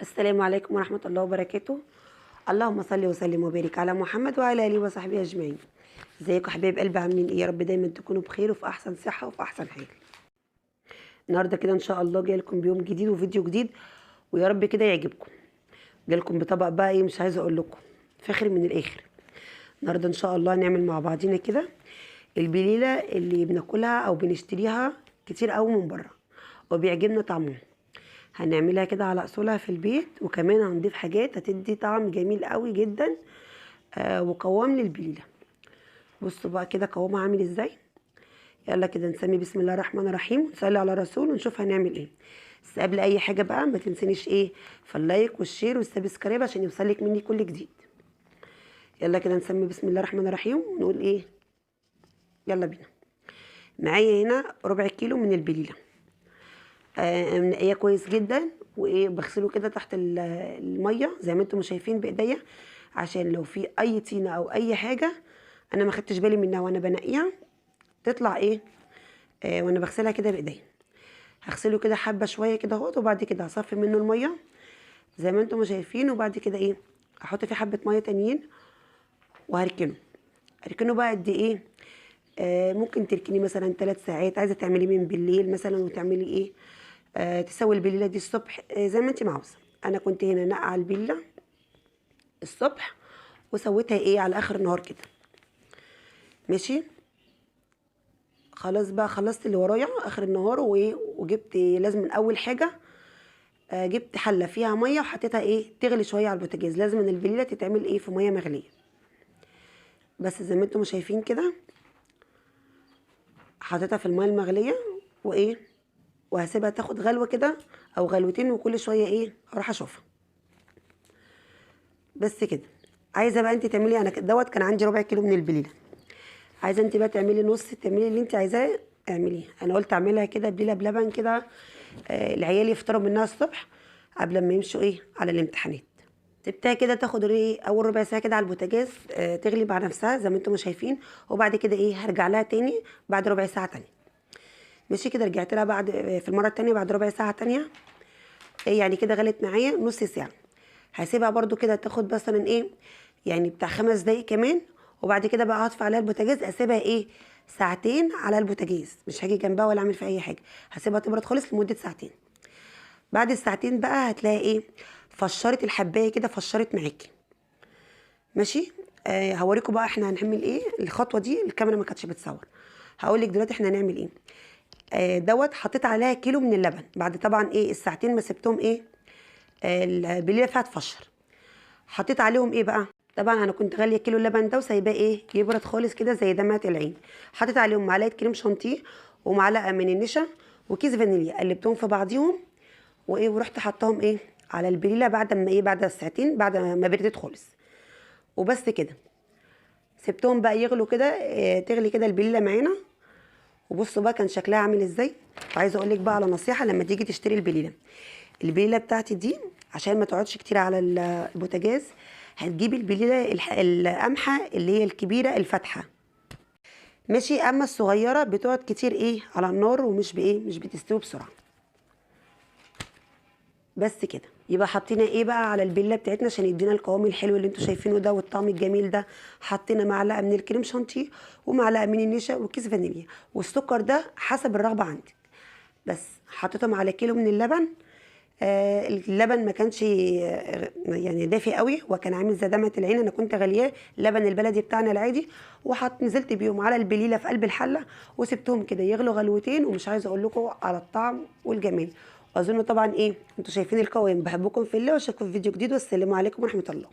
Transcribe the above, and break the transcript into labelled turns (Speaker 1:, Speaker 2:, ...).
Speaker 1: السلام عليكم ورحمة الله وبركاته. اللهم صل وسلم وبارك على محمد وعلى آله وصحبه أجمعين. ازيكم حبايب قلبي، عاملين ايه؟ يا رب دايما تكونوا بخير وفي أحسن صحة وفي أحسن حال. النهارده كده إن شاء الله جاي لكم بيوم جديد وفيديو جديد، ويا رب كده يعجبكم. جاي لكم بطبق بقى ايه، مش عايزة أقول لكم فاخر من الآخر. النهارده إن شاء الله هنعمل مع بعضينا كده البليلة اللي بناكلها أو بنشتريها كتير قوي من بره وبيعجبنا طعمها. هنعملها كده على اصولها في البيت، وكمان هنضيف حاجات هتدي طعم جميل قوي جدا وقوام للبليله. بصوا بقى كده قوامها عامل ازاي. يلا كده نسمي بسم الله الرحمن الرحيم ونصلي على الرسول ونشوف هنعمل ايه. بس قبل اي حاجه بقى ما تنسينيش ايه، في اللايك والشير والسبسكرايب عشان يوصلك مني كل جديد. يلا كده نسمي بسم الله الرحمن الرحيم ونقول ايه. يلا بينا. معايا هنا ربع كيلو من البليله، منقيه كويس جدا، وايه بغسله كده تحت الميه زي ما انتم شايفين بايديا، عشان لو في اي طينه او اي حاجه انا ما خدتش بالي منها وانا بنقيها تطلع ايه. وانا بغسلها كده بايديا هغسله كده حبه شويه كده اهوت، وبعد كده هصفي منه الميه زي ما انتم شايفين، وبعد كده ايه احط فيه حبه ميه تانيين هركنه بقى قد ايه. ممكن تركني مثلا 3 ساعات، عايزه تعملي من بالليل مثلا وتعملي ايه، تسوي البليله دي الصبح، زي ما انت عاوزه. انا كنت هنا نقع البليله الصبح وسويتها ايه على اخر النهار كده. ماشي، خلاص بقى خلصت اللي ورايا اخر النهار، وايه وجبت لازم من اول حاجه جبت حله فيها ميه وحطيتها ايه تغلي شويه على البوتاجاز. لازم ان البليله تتعمل ايه في ميه مغليه. بس زي ما انتم شايفين كده حطيتها في الميه المغليه وايه، وهسيبها تاخد غلوه كده او غلوتين، وكل شويه ايه اروح اشوفها. بس كده. عايزه بقى انت تعملي، انا دوت كان عندي ربع كيلو من البليله، عايزه انت بقى تعملي نص، تعملي اللي انت عايزاه اعمليه. انا قلت اعملها كده بليله بلبن كده، العيال يفطروا منها الصبح قبل ما يمشوا ايه على الامتحانات. سبتها كده تاخد ايه اول ربع ساعه كده على البوتاجاز، تغلي مع نفسها زي ما انتم شايفين، وبعد كده ايه هرجع لها تاني بعد ربع ساعه تانية. ماشي كده، رجعت لها بعد في المره التانية بعد ربع ساعه تانية، يعني كده غلت معايا نص ساعه. هسيبها برضو كده تاخد مثلا ايه يعني بتاع 5 دقايق كمان، وبعد كده بقى هطفي عليها البوتاجاز، اسيبها ايه ساعتين على البوتاجاز، مش هاجي جنبها ولا اعمل فيها اي حاجه، هسيبها تبرد خالص لمده ساعتين. بعد الساعتين بقى هتلاقي ايه فشرت الحبايه كده، فشرت معاكي. ماشي، هوريكم بقى احنا هنعمل ايه. الخطوه دي الكاميرا ما كانتش بتصور، هقول لك دلوقتي احنا هنعمل ايه. دوت حطيت عليها كيلو من اللبن بعد طبعا ايه الساعتين ما سبتهم ايه، البليله فيها تفشر. حطيت عليهم ايه بقى، طبعا انا كنت غاليه كيلو اللبن ده وسايباه ايه يبرد خالص كده زي دمعه العين. حطيت عليهم معلقه كريم شانتيه ومعلقه من النشا وكيس فانيليا، قلبتهم في بعضيهم وايه، ورحت حطاهم ايه على البليله بعد ما ايه بعد الساعتين بعد ما بردت خالص. وبس كده سبتهم بقى يغلوا كده، تغلي كده البليله معانا. وبصوا بقى كان شكلها عامل ازاي. وعايزه اقول لك بقى على نصيحه لما تيجي تشتري البليله بتاعتي دي، عشان ما تقعدش كتير على البوتاجاز، هتجيبي البليله القمحه اللي هي الكبيره الفاتحه. ماشي، اما الصغيره بتقعد كتير ايه على النار ومش بايه مش بتستوي بسرعه. بس كده يبقى حطينا ايه بقى على البله بتاعتنا عشان يدينا القوام الحلو اللي انتوا شايفينه ده والطعم الجميل ده. حطينا معلقه من الكريم شانتيه ومعلقه من النشا وكيس فانيليا، والسكر ده حسب الرغبه عندك. بس حطيتهم على كيلو من اللبن. اللبن ما كانش يعني دافي قوي، وكان عامل زي دمعه العين. انا كنت غلياه اللبن البلدي بتاعنا العادي، نزلت بيهم على البليله في قلب الحله وسبتهم كده يغلوا غلوتين، ومش عايزه اقول لكم على الطعم والجمال. واظن طبعا ايه انتوا شايفين القوام. بحبكم في الله واشوفكم في فيديو جديد، والسلام عليكم ورحمه الله.